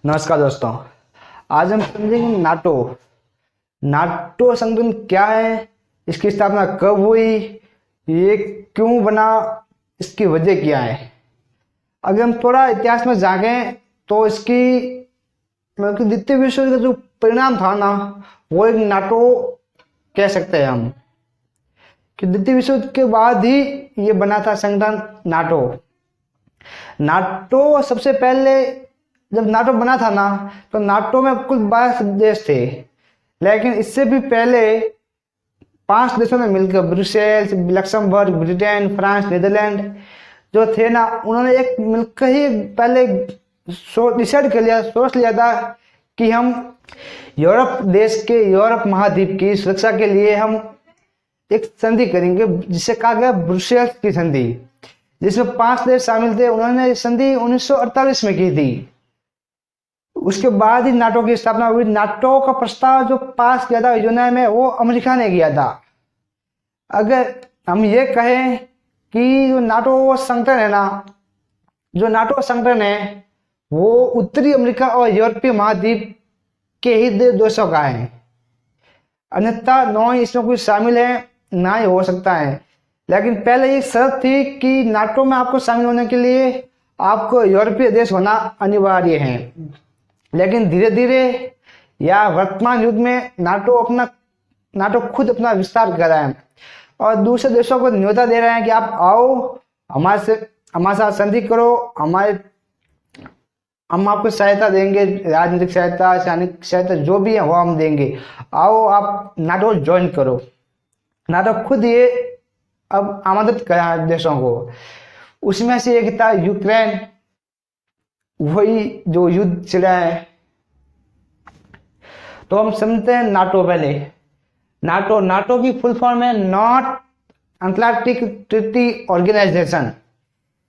नमस्कार दोस्तों। आज हम समझेंगे नाटो। नाटो संगठन क्या है, इसकी स्थापना कब हुई, ये क्यों बना, इसकी वजह क्या है। अगर हम थोड़ा इतिहास में जागें तो इसकी मतलब कि द्वितीय विश्व युद्ध का जो परिणाम था ना, वो एक नाटो कह सकते हैं हम कि द्वितीय विश्व युद्ध के बाद ही ये बना था संगठन नाटो। नाटो सबसे पहले जब नाटो बना था ना, तो नाटो में कुल 12 देश थे, लेकिन इससे भी पहले 5 देशों ने मिलकर Brussels, Luxembourg, Britain, France, Netherland जो थे ना, उन्होंने एक मिलकर ही पहले सोच लिया था कि हम यूरोप महाद्वीप की सुरक्षा के लिए हम एक संधि करेंगे, जिसे कहा गया ब्रुसेल्स की संधि, जिसमें 5 देश शामिल थे। उन्होंने संधि 1948 में की थी। उसके बाद ही नाटो की स्थापना हुई। नाटो का प्रस्ताव जो पास किया था यूनाइटेड में, वो अमेरिका ने किया था। अगर हम ये कहें कि जो नाटो संगठन है ना, जो नाटो संगठन है वो उत्तरी अमेरिका और यूरोपीय महाद्वीप के ही देशों का है, अन्यथा न ही इसमें कुछ शामिल है ना ही हो सकता है। लेकिन पहले एक शर्त थी कि नाटो में आपको शामिल होने के लिए आपको यूरोपीय देश होना अनिवार्य है। लेकिन धीरे धीरे या वर्तमान युग में नाटो खुद अपना विस्तार कर रहा है और दूसरे देशों को न्योता दे रहे हैं कि आप आओ, हमारे साथ संधि करो, हम आपको सहायता देंगे, राजनीतिक सहायता, सैनिक सहायता जो भी है वो हम देंगे, आओ आप नाटो ज्वाइन करो। नाटो खुद ये अब आमंत्रित कर रहा है देशों को। उसमें से एक था यूक्रेन, वही जो युद्ध छिड़ा है। तो हम समझते हैं नाटो। पहले नाटो की फुल फॉर्म है नॉर्थ अटलांटिक ट्रीटी ऑर्गेनाइजेशन,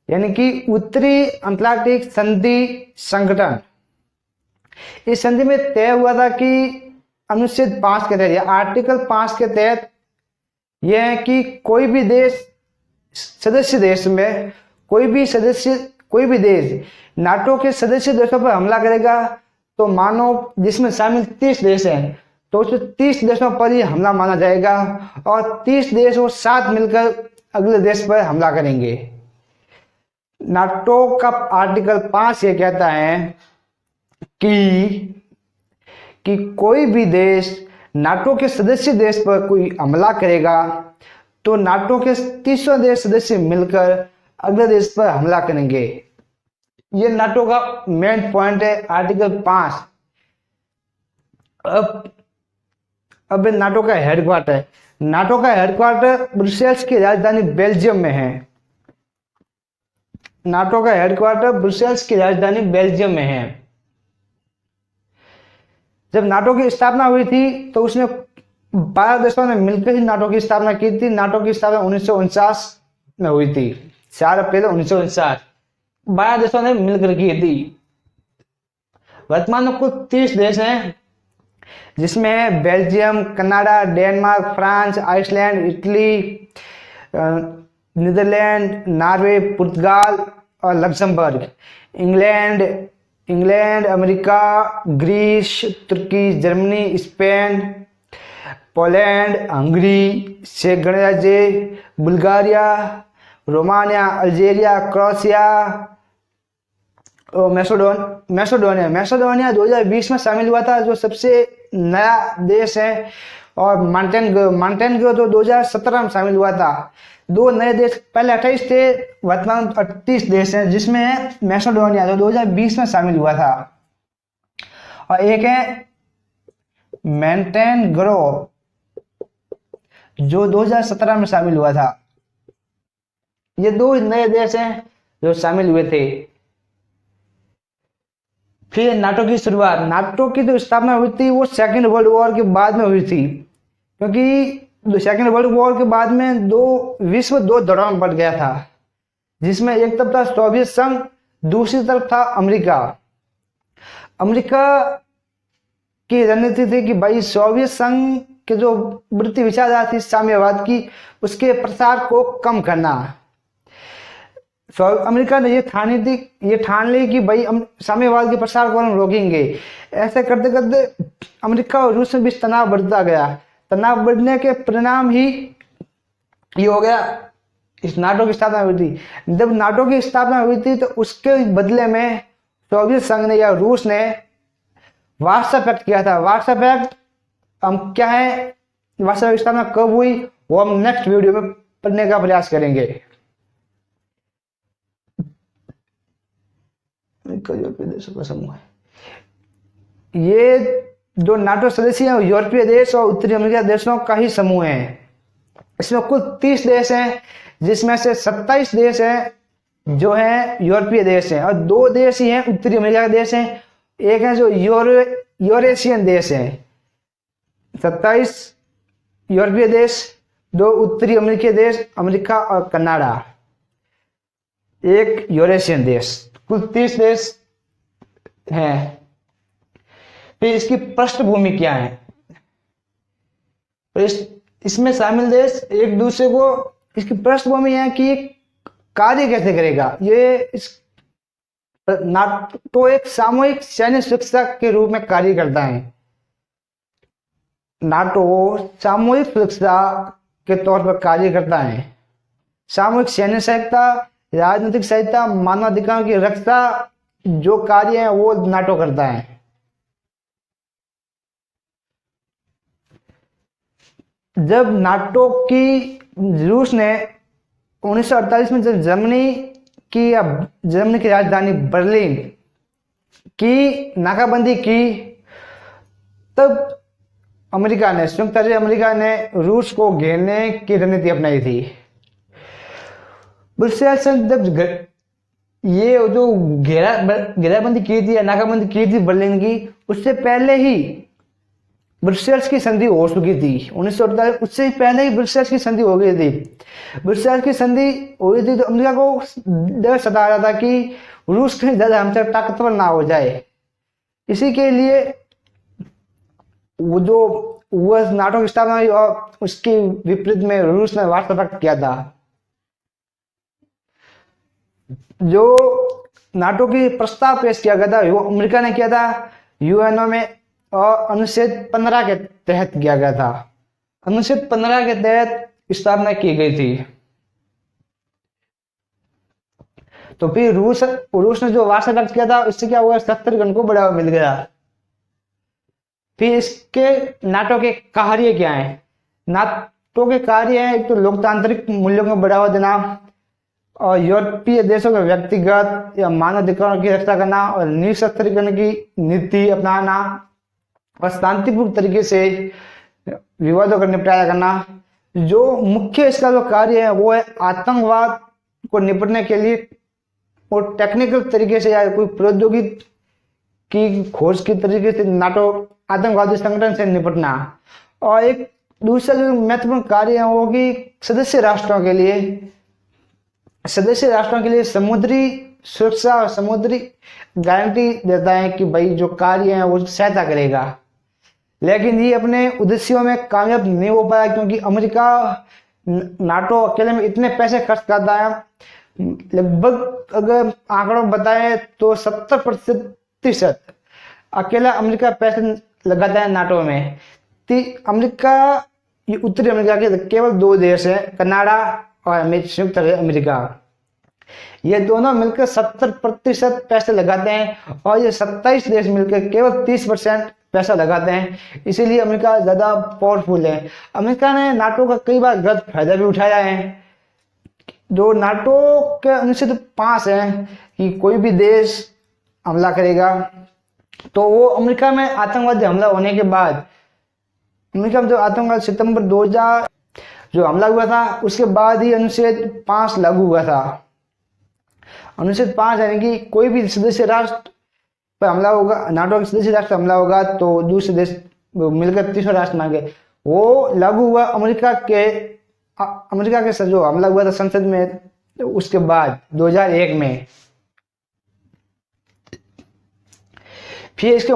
यानी कि उत्तरी अटलांटिक संधि संगठन। इस संधि में तय हुआ था कि अनुच्छेद 5 के तहत या आर्टिकल 5 के तहत यह है कि कोई भी देश सदस्य देश में कोई भी देश नाटो के सदस्य देशों पर हमला करेगा, तो मानो जिसमें शामिल 30 देश हैं, तो उस 30 देशों पर ही हमला माना जाएगा और 30 देश वो साथ मिलकर अगले देश पर हमला करेंगे। नाटो का आर्टिकल 5 ये कहता है कि कोई भी देश नाटो के सदस्य देश पर कोई हमला करेगा, तो नाटो के 30 देश सदस्य मिलकर अगले देश पर हमला करेंगे। ये नाटो का मेन पॉइंट है, आर्टिकल 5। अब नाटो का हेडक्वार्टर ब्रुसेल्स की राजधानी बेल्जियम में है। नाटो का हेडक्वार्टर ब्रुसेल्स की राजधानी बेल्जियम में है। जब नाटो की स्थापना हुई थी तो उसमें 12 देशों ने मिलकर ही नाटो की स्थापना की थी। नाटो की स्थापना 1949 में हुई थी, 4 अप्रैल 1949। 12 देशों ने मिलकर की थी। वर्तमान में कुल 30 देश हैं, जिसमें Belgium, Canada, Denmark, France, Iceland, Italy, Netherland, Norway, पुर्तगाल और लक्समबर्ग। इंग्लैंड, अमेरिका, ग्रीस, तुर्की, जर्मनी, स्पेन, पोलैंड, हंगरी, चेक गणराज्य, बुल्गारिया, रोमानिया, अल्जीरिया, क्रोएशिया और मैसेडोनिया 2020 में शामिल हुआ था, जो सबसे नया देश है। और मॉन्टेनेग्रो तो 2017 में शामिल हुआ था। 2 नए देश, पहले 28 थे, वर्तमान 38 देश हैं, जिसमें मैसेडोनिया जो 2020 में शामिल हुआ था, और एक है मॉन्टेनेग्रो जो 2017 में शामिल हुआ था। ये 2 नए देश हैं जो शामिल हुए थे। फिर नाटो की शुरुआत। नाटो की जो स्थापना हुई थी वो सेकेंड वर्ल्ड वॉर के बाद में हुई थी, क्योंकि सेकेंड वर्ल्ड वॉर के बाद में विश्व 2 दौरान में बढ़ गया था, जिसमें एक तरफ था सोवियत संघ, दूसरी तरफ था अमेरिका। अमेरिका की रणनीति थी कि भाई सोवियत संघ के जो वृत्ति विचारधारा थी साम्यवाद की, उसके प्रसार को कम करना। अमेरिका ने ये ठान ली कि भाई हम साम्यवाद के प्रसार को हम रोकेंगे। ऐसे करते करते अमेरिका और रूस में भी तनाव बढ़ता गया। तनाव बढ़ने के परिणाम ही ये हो गया, इस नाटो की स्थापना हुई थी। जब नाटो की स्थापना हुई थी तो उसके बदले में सोवियत संघ ने या रूस ने वार्सा पैक्ट किया था। वार्सा पैक्ट हम क्या है, वार्सा पैक्ट की स्थापना कब हुई वो हम नेक्स्ट वीडियो में पढ़ने का प्रयास करेंगे। देशों का समूह है। ये जो नाटो सदस्य हैं यूरोपीय देश और उत्तरी अमेरिका देशों का ही समूह है। इसमें कुल 30 देश हैं, जिसमें से 27 देश हैं जो हैं यूरोपीय देश हैं और 2 देश ही हैं उत्तरी अमेरिका के देश हैं। एक है जो यूरेशियन देश हैं, 27 यूरोपीय देश, 2 उत्तरी अमेरिकी देश, अमेरिका और कनाडा, एक यूरेशियन देश, कुल 30 देश हैं। फिर इसकी पृष्ठभूमि क्या है, इसमें शामिल देश एक दूसरे को, इसकी पृष्ठभूमि है कि कार्य कैसे करेगा। ये इस नाटो एक सामूहिक सैन्य सुरक्षा के रूप में कार्य करता है। नाटो सामूहिक सुरक्षा के तौर पर कार्य करता है। सामूहिक सैन्य सहायता, राजनीतिक सहायता, मानवाधिकारों की रक्षा जो कार्य है वो नाटो करता है। जब नाटो की रूस ने 1948 में जब जर्मनी की राजधानी बर्लिन की नाकाबंदी की, तब अमेरिका ने, संयुक्त राज्य अमेरिका ने रूस को घेरने की रणनीति अपनाई थी। जब ये जो घेराबंदी की थी या नाकाबंदी की थी बर्लिन की, उससे पहले ही ब्रसेल्स की संधि हो चुकी थी 1948, उससे पहले ही ब्रसेल्स की संधि हो गई थी। ब्रसेल्स की संधि हो गई थी तो अमेरिका को डर सता रहा था कि रूस कहीं ज्यादा हमसे ताकतवर ना हो जाए। इसी के लिए वो नाटो की स्थापना हुई और उसके विपरीत में रूस ने वार्सा पैक्ट किया था। जो नाटो की प्रस्ताव पेश किया गया था वो अमेरिका ने किया था यूएनओ में और अनुच्छेद 15 के तहत किया गया था। अनुच्छेद 15 के तहत स्थापना की गई थी। तो फिर रूस ने जो वार्सा पैक्ट किया था उससे क्या हुआ, शस्त्रगण को बढ़ावा मिल गया। फिर इसके नाटो के कार्य क्या है, नाटो के कार्य है एक तो लोकतांत्रिक मूल्यों को बढ़ावा देना और यूरोपीय देशों के व्यक्तिगत या मानवाधिकारों की रक्षा करना और निशस्त्रीकरण की नीति अपनाना और शांतिपूर्ण तरीके से विवादों का निपटारा करना। जो मुख्य इसका जो कार्य है वो है आतंकवाद को निपटने के लिए और टेक्निकल तरीके से या कोई प्रौद्योगिकी की खोज की तरीके से नाटो आतंकवादी संगठन से निपटना। और एक दूसरा जो महत्वपूर्ण कार्य है वो कि सदस्य राष्ट्रों के लिए समुद्री सुरक्षा और समुद्री गारंटी देता है कि भाई जो कार्य है वो सहायता करेगा। लेकिन ये अपने उद्देश्यों में कामयाब नहीं हो पाया क्योंकि अमेरिका नाटो अकेले में इतने पैसे खर्च करता है, लगभग अगर आंकड़ों बताएं तो 70% अकेला अमेरिका पैसे लगाता है नाटो में। अमेरिका, ये उत्तरी अमेरिका के केवल 2 देश है, कनाडा और संयुक्त अमेरिका, ये दोनों मिलकर 70% पैसे लगाते हैं और ये 27 देश मिलकर केवल 30% पैसा लगाते हैं। इसीलिए अमेरिका ज्यादा पावरफुल है। अमेरिका ने नाटो का कई बार गलत फायदा भी उठाया है। जो नाटो के अनुच्छेद 5 है कि कोई भी देश हमला करेगा तो वो अमेरिका में आतंकवादी हमला होने के बाद, अमेरिका में जो आतंकवाद सितंबर 2000 जो हमला हुआ था उसके बाद ही अनुच्छेद 5 लागू हुआ था। अनुच्छेद 5 यानी कि कोई भी सदस्य राष्ट्र पर हमला होगा, नाटो के सदस्य राष्ट्र हमला होगा तो दूसरे देश मिलकर तीसरा राष्ट्र मांगे, वो लागू हुआ अमेरिका के जो हमला हुआ था संसद में तो उसके बाद 2001 में। फिर इसके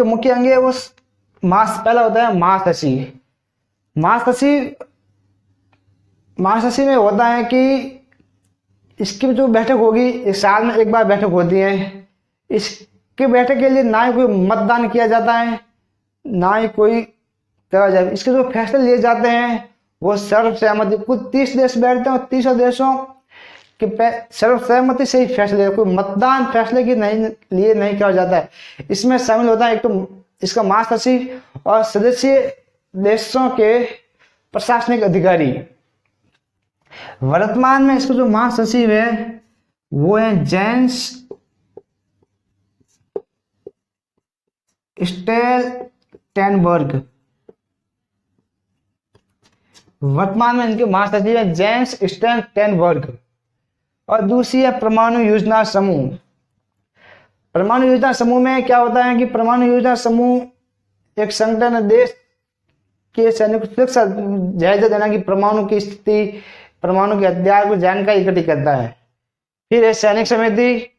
मुख्य अंग है वो पहला होता है महासचिव में होता है कि इसकी जो बैठक होगी, इस साल में एक बार बैठक होती है। इसके बैठक के लिए ना ही कोई मतदान किया जाता है, ना ही कोई कहा जाए। इसके जो फैसले लिए जाते हैं वो सर्वसहमति, कुल 30 देश बैठते हैं और 30 देशों के सर्वसहमति से ही फैसले, कोई मतदान फैसले के लिए नहीं किया जाता है। इसमें शामिल होता है एक तो इसका महासचिव और सदस्य देशों के प्रशासनिक अधिकारी। वर्तमान में इसका जो महासचिव है वो है जेंस स्टोल्टेनबर्ग। वर्तमान में इनके महासचिव है जेंस स्टोल्टेनबर्ग। और दूसरी है परमाणु योजना समूह। परमाणु योजना समूह में क्या होता है कि परमाणु योजना समूह एक संगठन है, देश के सैनिक सुरक्षा जायजा देना कि परमाणु की स्थिति, परमाणु के हथियार को जानकारी इकट्ठी करता है। फिर है सैनिक समिति,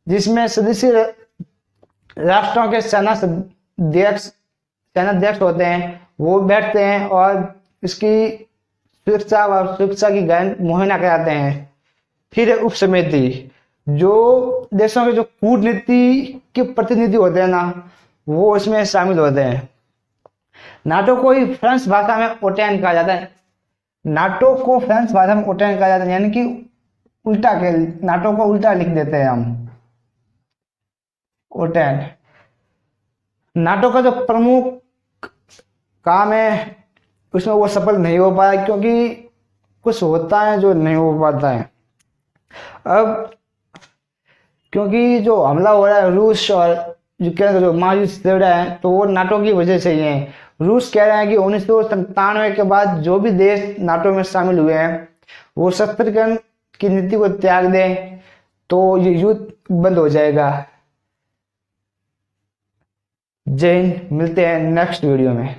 जिसमें सदस्य राष्ट्रों के सेनाध्यक्ष होते हैं, वो बैठते हैं और इसकी सुरक्षा और सुरक्षा की मुहैया कराते हैं। फिर है उप समिति, जो देशों के जो कूटनीति के प्रतिनिधि होते हैं ना, वो इसमें शामिल होते हैं। नाटो को ही फ्रेंच भाषा में ओटैन कहा जाता है। नाटो को फ्रेंच भाषा में ओटैन कहा जाता है, यानी कि उल्टा के नाटो को उल्टा लिख देते हैं हम, ओटैन। नाटो का जो प्रमुख काम है उसमें वो सफल नहीं हो पाया, क्योंकि कुछ होता है जो नहीं हो पाता है। अब क्योंकि जो हमला हो रहा है रूस और यूक्रेन का जो महायुद्ध चल रहा है, तो वो नाटो की वजह से ही है। रूस कह रहे हैं कि 1997 के बाद जो भी देश नाटो में शामिल हुए हैं वो शस्त्रीकरण की नीति को त्याग दें तो ये युद्ध बंद हो जाएगा। जय हिंद, मिलते हैं नेक्स्ट वीडियो में।